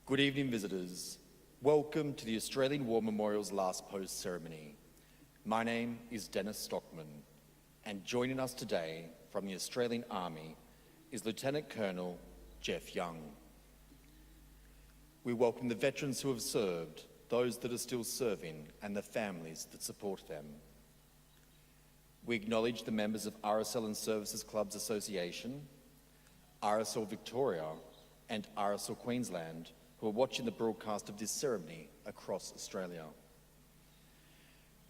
Good evening, visitors. Welcome to the Australian War Memorial's Last Post ceremony. My name is Dennis Stockman, and joining us today from the Australian Army is Lieutenant Colonel Jeff Young. We welcome the veterans who have served, those that are still serving, and the families that support them. We acknowledge the members of RSL and Services Clubs Association, RSL Victoria, and RSL Queensland, who are watching the broadcast of this ceremony across Australia.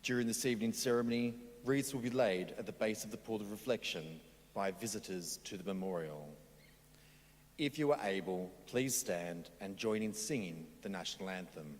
During this evening's ceremony, wreaths will be laid at the base of the pool of reflection by visitors to the memorial. If you are able, please stand and join in singing the national anthem.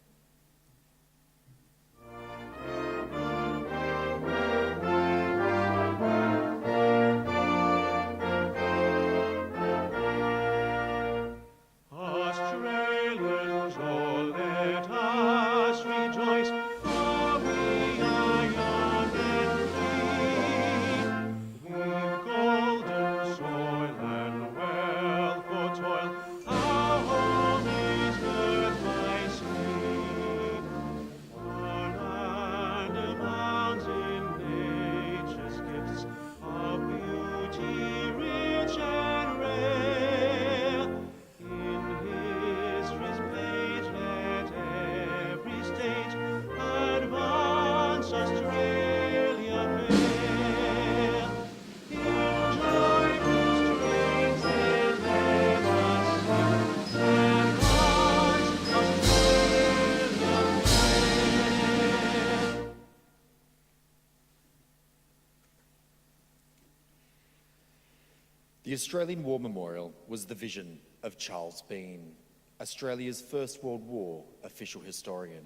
The Australian War Memorial was the vision of Charles Bean, Australia's First World War official historian.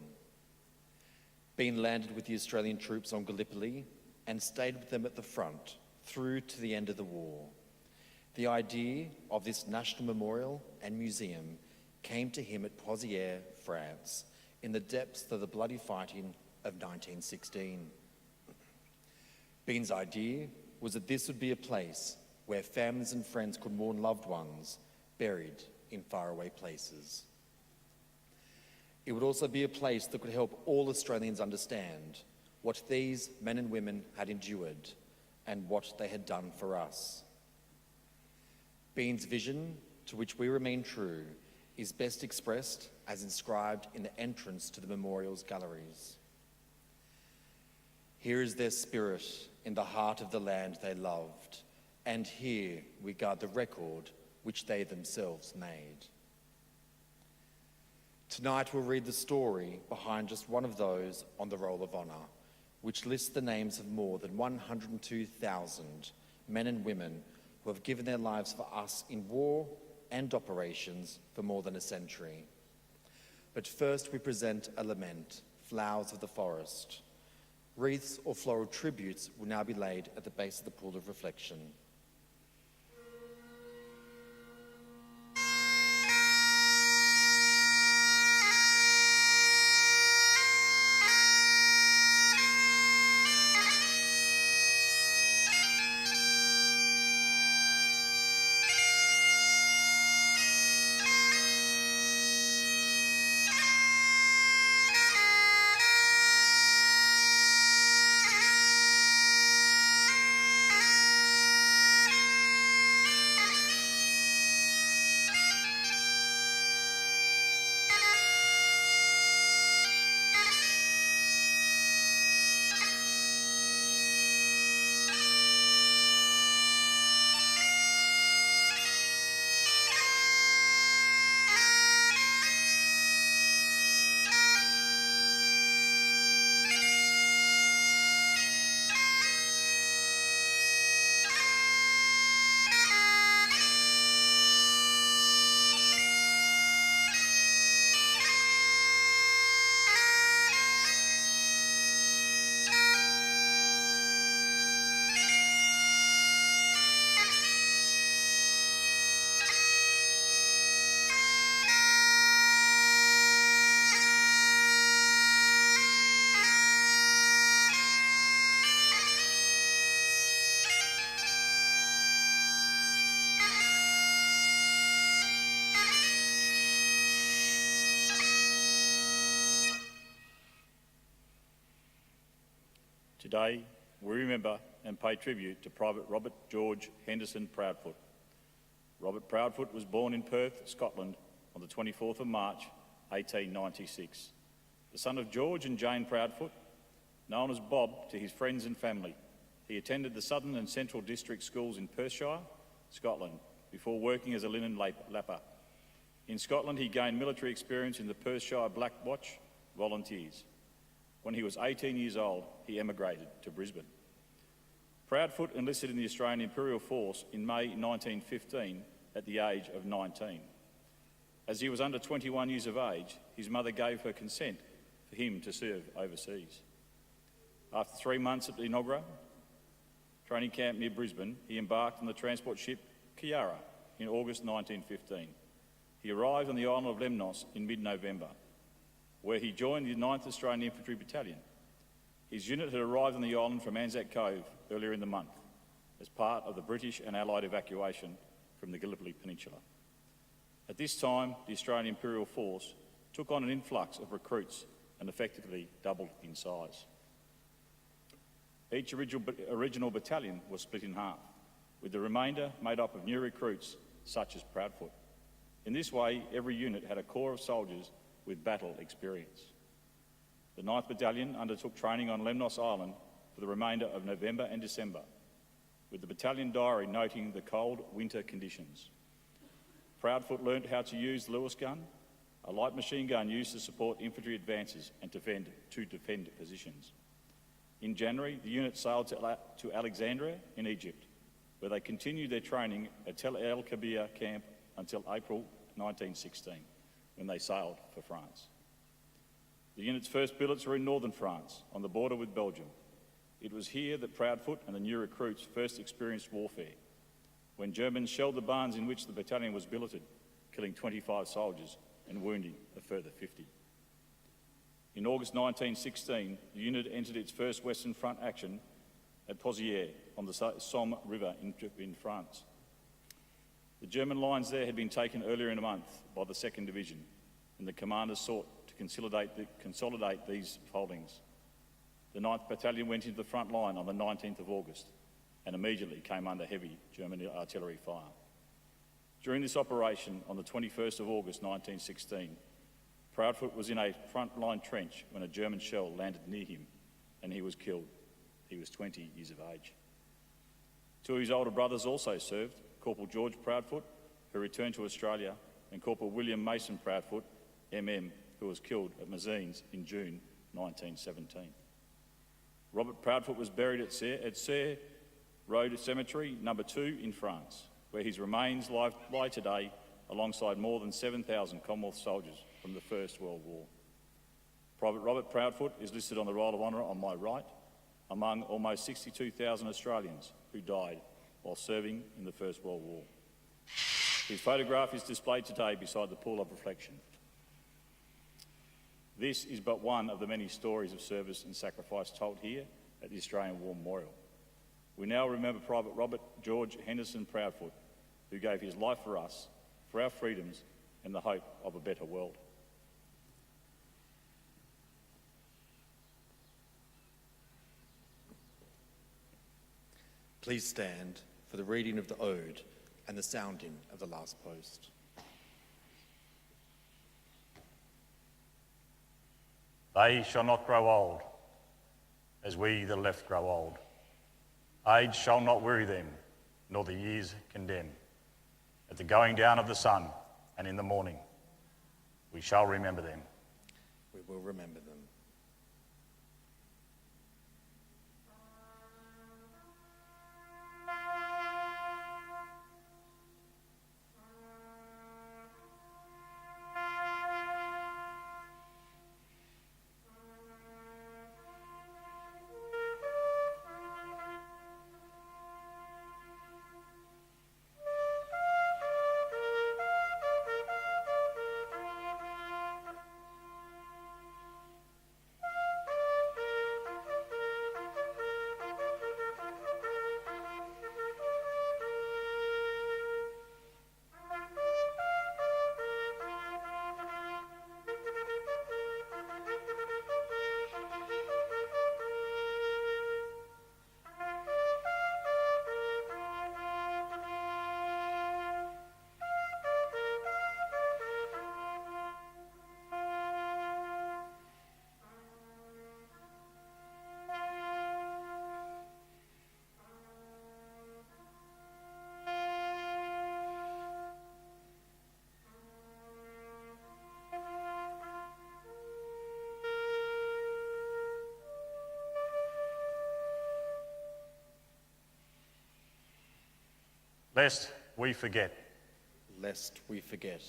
Bean landed with the Australian troops on Gallipoli and stayed with them at the front through to the end of the war. The idea of this national memorial and museum came to him at Poitiers, France, in the depths of the bloody fighting of 1916. Bean's idea was that this would be a place where families and friends could mourn loved ones buried in faraway places. It would also be a place that could help all Australians understand what these men and women had endured and what they had done for us. Bean's vision, to which we remain true, is best expressed as inscribed in the entrance to the memorial's galleries. Here is their spirit in the heart of the land they loved, and here we guard the record which they themselves made. Tonight we'll read the story behind just one of those on the Roll of Honour, which lists the names of more than 102,000 men and women who have given their lives for us in war and operations for more than a century. But first we present a lament, Flowers of the Forest. Wreaths or floral tributes will now be laid at the base of the pool of reflection. Today, we remember and pay tribute to Private Robert George Henderson Proudfoot. Robert Proudfoot was born in Perth, Scotland on the 24th of March, 1896. The son of George and Jane Proudfoot, known as Bob to his friends and family, he attended the Southern and Central District schools in Perthshire, Scotland, before working as a linen lapper. In Scotland, he gained military experience in the Perthshire Black Watch Volunteers. When he was 18 years old, he emigrated to Brisbane. Proudfoot enlisted in the Australian Imperial Force in May 1915 at the age of 19. As he was under 21 years of age, his mother gave her consent for him to serve overseas. After 3 months at the Enoggera training camp near Brisbane, he embarked on the transport ship Kiara in August 1915. He arrived on the island of Lemnos in mid-November, where he joined the 9th Australian Infantry Battalion. His unit had arrived on the island from Anzac Cove earlier in the month as part of the British and Allied evacuation from the Gallipoli Peninsula. At this time, the Australian Imperial Force took on an influx of recruits and effectively doubled in size. Each original battalion was split in half, with the remainder made up of new recruits such as Proudfoot. In this way, every unit had a core of soldiers with battle experience. The 9th Battalion undertook training on Lemnos Island for the remainder of November and December, with the battalion diary noting the cold winter conditions. Proudfoot learnt how to use the Lewis gun, a light machine gun used to support infantry advances and to defend positions. In January, the unit sailed to Alexandria in Egypt, where they continued their training at Tel El Kabir camp until April 1916, when they sailed for France. The unit's first billets were in northern France, on the border with Belgium. It was here that Proudfoot and the new recruits first experienced warfare, when Germans shelled the barns in which the battalion was billeted, killing 25 soldiers and wounding a further 50. In August 1916, the unit entered its first Western Front action at Pozières on the Somme River in France. The German lines there had been taken earlier in the month by the 2nd Division, and the commanders sought to consolidate these holdings. The 9th Battalion went into the front line on the 19th of August and immediately came under heavy German artillery fire. During this operation, on the 21st of August 1916, Proudfoot was in a front-line trench when a German shell landed near him and he was killed. He was 20 years of age. Two of his older brothers also served, Corporal George Proudfoot, who returned to Australia, and Corporal William Mason Proudfoot, MM, who was killed at Mazines in June 1917. Robert Proudfoot was buried at Serre Road Cemetery No. 2 in France, where his remains lie today alongside more than 7,000 Commonwealth soldiers from the First World War. Private Robert Proudfoot is listed on the Roll of Honour on my right, among almost 62,000 Australians who died while serving in the First World War. His photograph is displayed today beside the pool of reflection. This is but one of the many stories of service and sacrifice told here at the Australian War Memorial. We now remember Private Robert George Henderson Proudfoot, who gave his life for us, for our freedoms and the hope of a better world. Please stand for the reading of the Ode and the sounding of the last post. They shall not grow old, as we the left grow old. Age shall not weary them, nor the years condemn. At the going down of the sun and in the morning, we shall remember them. We will remember them. lest we forget. Lest we forget.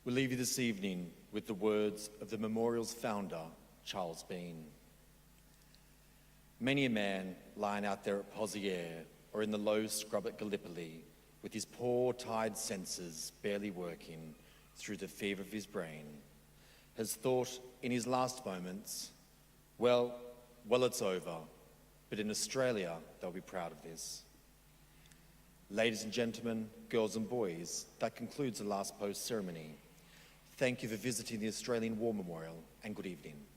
We leave you this evening with the words of the memorial's founder, Charles Bean. Many a man lying out there at Poziere or in the low scrub at Gallipoli with his poor, tired senses barely working through the fever of his brain has thought in his last moments, well, it's over, but in Australia, they'll be proud of this. Ladies and gentlemen, girls and boys, that concludes the last post ceremony. Thank you for visiting the Australian War Memorial, and good evening.